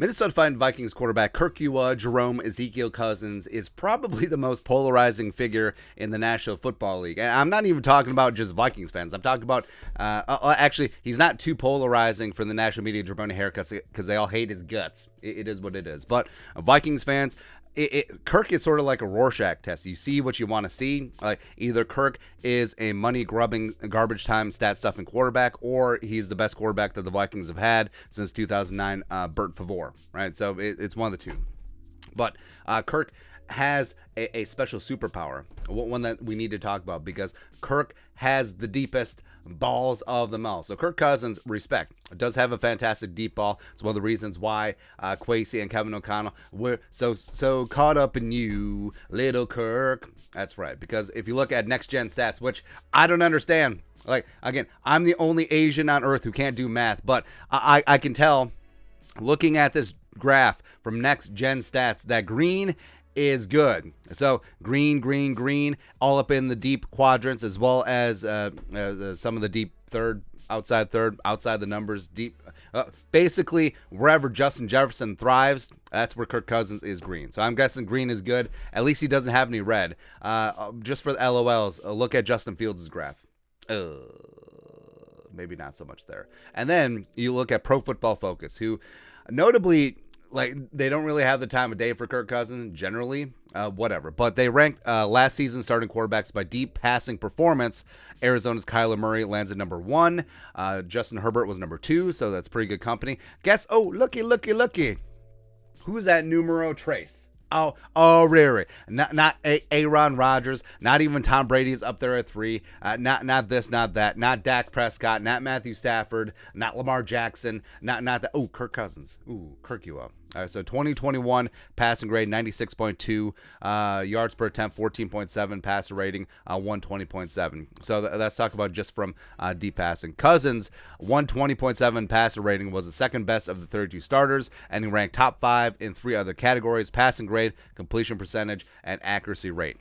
Minnesota Vikings quarterback Kirk Jerome Ezekiel Cousins is probably the most polarizing figure in the National Football League. And I'm not even talking about just Vikings fans. I'm talking about, actually, he's not too polarizing for the national media jabroni haircuts because they all hate his guts. It is what it is. But Vikings fans, Kirk is sort of like a Rorschach test. You see what you want to see. Like either Kirk is a money-grubbing, garbage-time, stat-stuffing quarterback, or he's the best quarterback that the Vikings have had since 2009, Bert Favre, right? So it's one of the two. But Kirk has a special superpower, one that we need to talk about, because Kirk has the deepest balls of them all. So Kirk Cousins, respect, does have a fantastic deep ball. It's one of the reasons why Kwesi and Kevin O'Connell were so caught up in you, little Kirk. That's right, because if you look at next-gen stats, which I don't understand, like, again, I'm the only Asian on earth who can't do math, but I can tell, looking at this graph from next-gen stats, that green is good. So green, all up in the deep quadrants, as well as some of the deep outside the numbers, deep. Basically, wherever Justin Jefferson thrives, that's where Kirk Cousins is green. So I'm guessing green is good. At least he doesn't have any red. Just for the LOLs, look at Justin Fields' graph. Maybe not so much there. And then you look at Pro Football Focus, who notably, like, they don't really have the time of day for Kirk Cousins generally, whatever. But they ranked last season starting quarterbacks by deep passing performance. Arizona's Kyler Murray lands at number 1. Justin Herbert was number 2, so that's pretty good company. Guess, looky. Who's that numero trace? Oh, really? Not Aaron Rodgers. Not even Tom Brady's up there at 3. Not this, not that. Not Dak Prescott. Not Matthew Stafford. Not Lamar Jackson. Not that. Oh, Kirk Cousins. Ooh, Kirk you up. All right, so 2021 passing grade 96.2, yards per attempt 14.7, passer rating 120.7. So let's talk about just from deep passing. Cousins 120.7 passer rating was the second best of the 32 starters, and he ranked top 5 in 3 other categories: passing grade, completion percentage, and accuracy rate.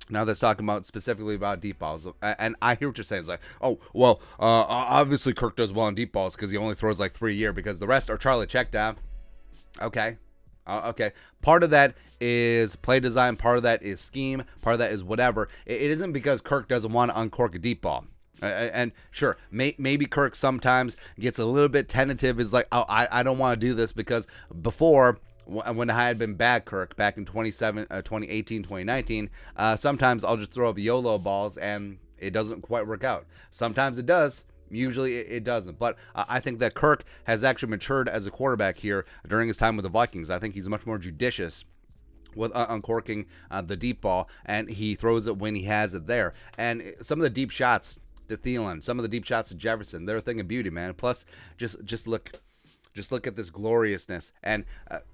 Now that's talking about specifically about deep balls. And I hear what you're saying. It's like, oh, well, obviously Kirk does well on deep balls because he only throws like 3 a year, because the rest are Charlie Checkdown. Okay. Part of that is play design. Part of that is scheme. Part of that is whatever. It isn't because Kirk doesn't want to uncork a deep ball. And sure, maybe Kirk sometimes gets a little bit tentative. Is like, oh, I don't want to do this, because before, when I had been bad Kirk back in 2018, 2019, sometimes I'll just throw up YOLO balls and it doesn't quite work out. Sometimes it does. Usually it doesn't. But I think that Kirk has actually matured as a quarterback here during his time with the Vikings. I think he's much more judicious with uncorking the deep ball, and he throws it when he has it there. And some of the deep shots to Thielen, some of the deep shots to Jefferson, they're a thing of beauty, man. Plus, just look at this gloriousness. And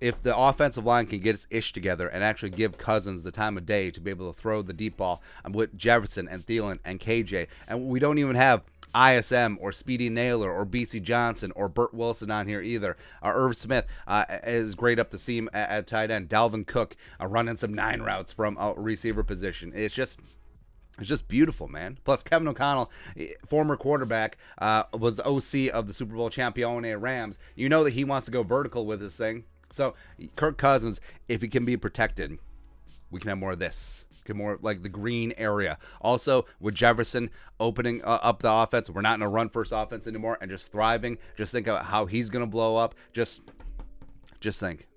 if the offensive line can get its ish together and actually give Cousins the time of day to be able to throw the deep ball with Jefferson and Thielen and KJ, and we don't even have ISM or Speedy Naylor or BC Johnson or Burt Wilson on here either. Irv Smith is great up the seam at tight end. Dalvin Cook running some 9 routes from a receiver position. It's just beautiful, man. Plus, Kevin O'Connell, former quarterback, was the OC of the Super Bowl Champione Rams. You know that he wants to go vertical with this thing. So, Kirk Cousins, if he can be protected, we can have more of this. More like the green area. Also, with Jefferson opening up the offense, we're not in a run-first offense anymore and just thriving. Just think about how he's going to blow up. Just think.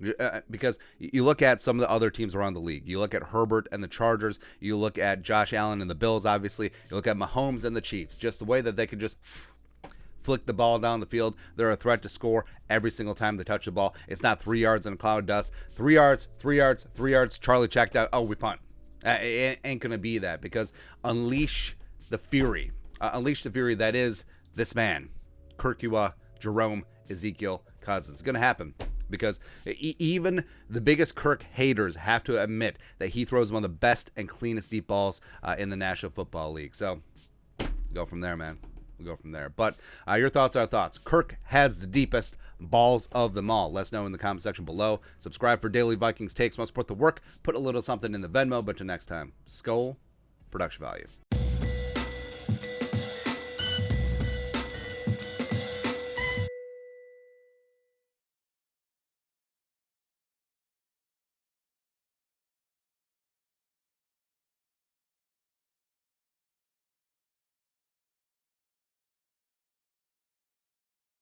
Because you look at some of the other teams around the league. You look at Herbert and the Chargers. You look at Josh Allen and the Bills, obviously. You look at Mahomes and the Chiefs. Just the way that they can just flick the ball down the field. They're a threat to score every single time they touch the ball. It's not 3 yards in a cloud of dust. 3 yards, 3 yards, 3 yards. Charlie checked out. Oh, we punt. It ain't going to be that, because unleash the fury. Unleash the fury that is this man, Kirk Jerome Ezekiel Cousins. It's going to happen, because even the biggest Kirk haters have to admit that he throws one of the best and cleanest deep balls in the National Football League. So go from there, man. We'll go from there. But your thoughts are thoughts. Kirk has the deepest balls of them all. Let us know in the comment section below. Subscribe for daily Vikings takes. Want to support the work? Put a little something in the Venmo. But till next time, Skull Production Value.